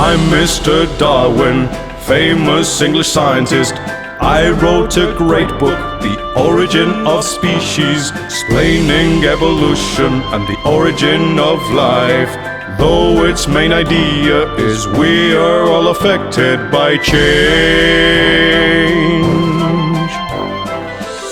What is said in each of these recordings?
I'm Mr. Darwin, famous English scientist. I wrote a great book, The Origin of Species, explaining evolution and the origin of life. Though its main idea is we are all affected by change.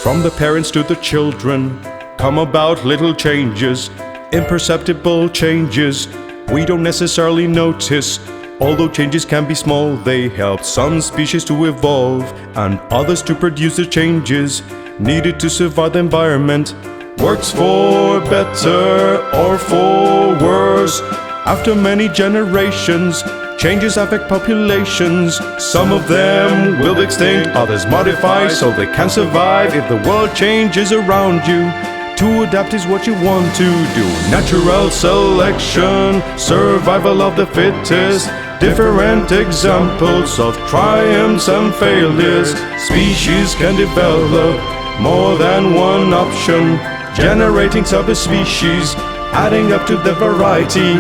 From the parents to the children come about little changes, imperceptible changes we don't necessarily notice. Although changes can be small, they help some species to evolve and others to produce the changes needed to survive the environment. Works for better or for worse. After many generations, changes affect populations. Some of them will extinct, others modify so they can survive. If the world changes around you, to adapt is what you want to do. Natural selection, survival of the fittest, different examples of triumphs and failures. Species can develop more than one option, generating subspecies, adding up to the variety.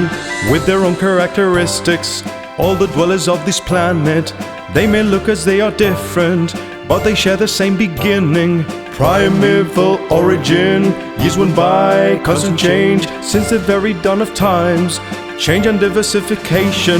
With their own characteristics, all the dwellers of this planet, they may look as they are different, but they share the same beginning. Primeval origin, years went by, constant change since the very dawn of times. Change and diversification,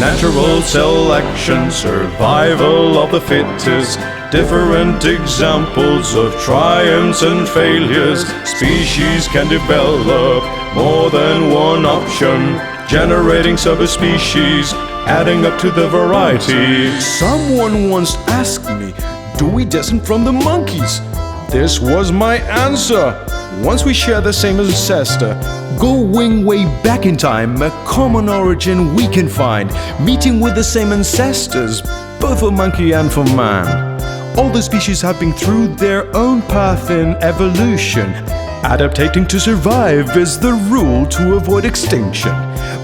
natural selection, survival of the fittest, different examples of triumphs and failures. Species can develop more than one option, generating subspecies, adding up to the variety. Someone once asked me, do we descend from the monkeys? This was my answer. Once we share the same ancestor, going way back in time, a common origin we can find, meeting with the same ancestors, both for monkey and for man. All the species have been through their own path in evolution. Adaptating to survive is the rule to avoid extinction.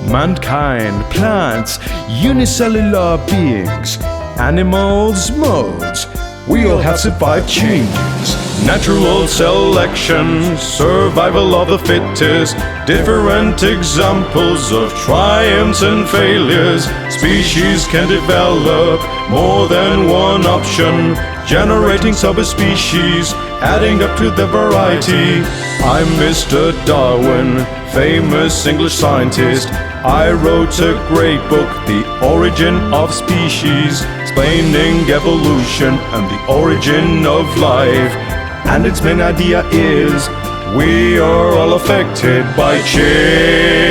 Mankind, plants, unicellular beings, animals, modes, we all have survived changes. Natural selection, survival of the fittest, different examples of triumphs and failures. Species can develop more than one option, generating subspecies, adding up to the variety. I'm Mr. Darwin, famous English scientist. I wrote a great book, The Origin of Species, explaining evolution and the origin of life. And its main idea is we are all affected by change.